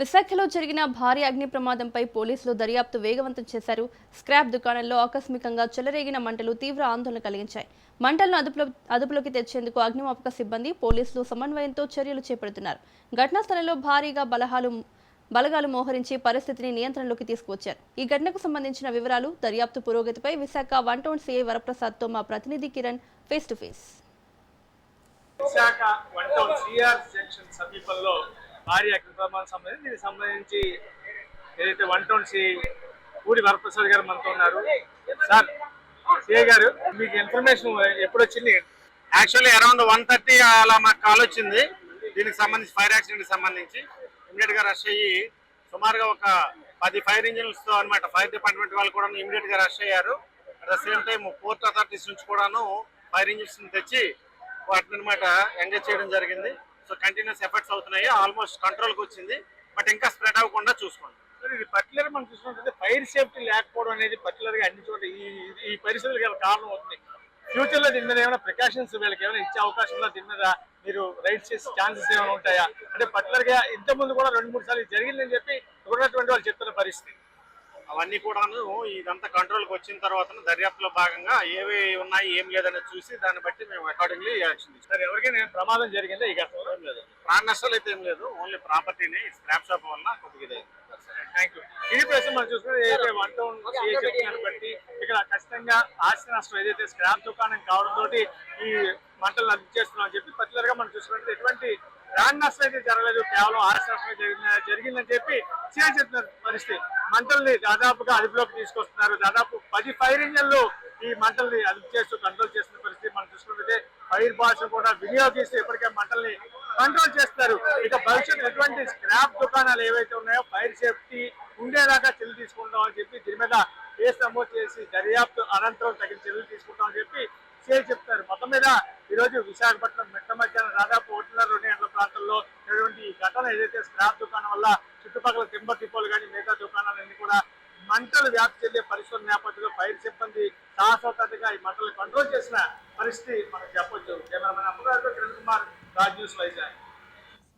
విశాఖలో జరిగిన భారీ అగ్ని ప్రమాదంపై పోలీసులు దర్యాప్తు వేగవంతం చేశారు. స్క్రాప్ దుకాణంలో ఆకస్మికంగా చెలరేగిన మంటలు తీవ్ర ఆందోళన కలిగించాయి. మంటలను అదుపులోకి తెచ్చేందుకు అగ్నిమాపక సిబ్బంది, పోలీసులు సమన్వయంతో చర్యలు చేపడుతున్నారు. ఘటనా స్థలంలో భారీగా బలగాలు మోహరించి పరిస్థితిని నియంత్రణలోకి తీసుకువచ్చారు. ఈ ఘటనకు సంబంధించిన వివరాలు, దర్యాప్తు పురోగతిపై విశాఖ 1 టౌన్ సీఐ వరప్రసాద్తో మా ప్రతినిధి Kiran face to face. Visakha 1 town CR junction సమీపంలో భారీ అగ్ని ప్రమాదం సంబంధించి దీనికి సంబంధించి ఏదైతే 1 టౌన్ సిఐ పూడి వరప్రసాద్ గారు మనతో ఉన్నారు. సార్, సిఐ గారు, మీకు ఇన్ఫర్మేషన్ ఎప్పుడు వచ్చింది? యాక్చువల్లీ అరౌండ్ 1:30 అలా మాకు కాల్ వచ్చింది. దీనికి సంబంధించి ఫైర్ యాక్సిడెంట్ సంబంధించి ఇమీడియట్ గా రష్ అయ్యి సుమారుగా ఒక 10 ఫైర్ ఇంజిన్స్ తో అనమాట ఫైర్ డిపార్ట్మెంట్ వాళ్ళు కూడా ఇమీడియట్ గా రష్ అయ్యారు. At the same time port authorities నుంచి కూడాను ఫైర్ ఇంజిన్స్ తెచ్చి వాటిని అనమాట ఎంగేజ్ చేయడం జరిగింది. సో కంటిన్యూస్ ఎఫర్ట్స్ అవుతున్నాయి. ఆల్మోస్ట్ కంట్రోల్కి వచ్చింది, బట్ ఇంకా స్ప్రెడ్ అవ్వకుండా చూసుకోండి. ఇది పర్టికులర్ మనం చూసుకుంటే ఫైర్ సేఫ్టీ లేకపోవడం అనేది పర్టికులర్ గా అన్ని చోట్ల ఈ పరిస్థితులకు కారణం అవుతుంది. ఫ్యూచర్ లో దీని మీద ఏమైనా ప్రికాషన్స్ వీళ్ళకి ఏమైనా ఇచ్చే అవకాశం ఉందా? దీని మీద మీరు రైట్స్ చేసే ఛాన్సెస్ ఏమైనా ఉంటాయా? అంటే పర్టికులర్ గా ఇంత ముందు కూడా 2-3 సార్లు జరిగిందని చెప్పి ఉన్నటువంటి వాళ్ళు చెప్తున్న పరిస్థితి. అవన్నీ కూడాను ఇదంతా కంట్రోల్కి వచ్చిన తర్వాత దర్యాప్తులో భాగంగా ఏవి ఉన్నాయి ఏం లేదనేది చూసి దాన్ని బట్టి మేము అకార్డింగ్లీ యాక్షన్ తీసుకుంటాం. సార్, ఎవరికైనా ప్రమాదం జరిగిందా? ఈ ఘటనలో ఏం లేదు, ప్రాణ నష్టాలు అయితే ఏం లేదు. ఓన్లీ ప్రాపర్టీని స్క్రాప్ షాప్ వల్ల కొద్దిగా ఇదే. Thank you. ఇది ప్రస్తుతం మనం చూసుకుంటే ఏదైతే 1 టౌన్ చెప్పిన బట్టి ఇక్కడ ఖచ్చితంగా ఆస్తి నష్టం ఏదైతే స్క్రాప్ దుకాణం కావడంతో ఈ మంటలు అదుపు చేస్తున్నాం చెప్పి పర్టికులర్ గా మనం చూసుకుంటే ఎటువంటి ప్రాణ నష్టం అయితే జరగలేదు, కేవలం ఆస్తి నష్టం జరిగిందని చెప్పి సీఎం చెప్తున్న పరిస్థితి. మంటల్ని దాదాపుగా అదుపులోకి తీసుకొస్తున్నారు. దాదాపు 10 ఫైర్ ఇంజన్లు ఈ మంటల్ని అదుపు చేస్తూ కంట్రోల్ చేస్తున్న పరిస్థితి మనం చూసుకుంటే ఫైర్ బాల్స్ కూడా వినియోగిస్తూ ఇప్పటికే మంటల్ని కంట్రోల్ చేస్తారు. ఇక భవిష్యత్తు ఎటువంటి స్క్రాప్ దుకాణాలు ఏవైతే ఉన్నాయో ఫైర్ సేఫ్టీ ఉండేదాకా చర్యలు తీసుకుంటాం అని చెప్పి దీని మీద కేసు నమోదు చేసి దర్యాప్తు అనంతరం తగిన చర్యలు తీసుకుంటాం అని చెప్పి సీఐ చెప్తారు. మొత్తం మీద ఈరోజు విశాఖపట్నం మెట్ట మధ్యాహ్నం దాదాపు 1:30-2 గంటల ప్రాంతంలో ఈ ఘటన ఏదైతే స్క్రాప్ దుకాణం వల్ల చుట్టుపక్కల టింబర్ డిపోలు కానీ మిగతా దుకాణాలన్నీ కూడా మంటలు వ్యాప్తి చెందే పరిస్థితుల నేపథ్యంలో ఫైర్ సిబ్బంది సాహసోపేతగా ఈ మంటలు కంట్రోల్ చేసిన పరిస్థితి మనం చెప్పొచ్చు. Cameraman Amaravati Kiran Kumar, Raj news Vizag.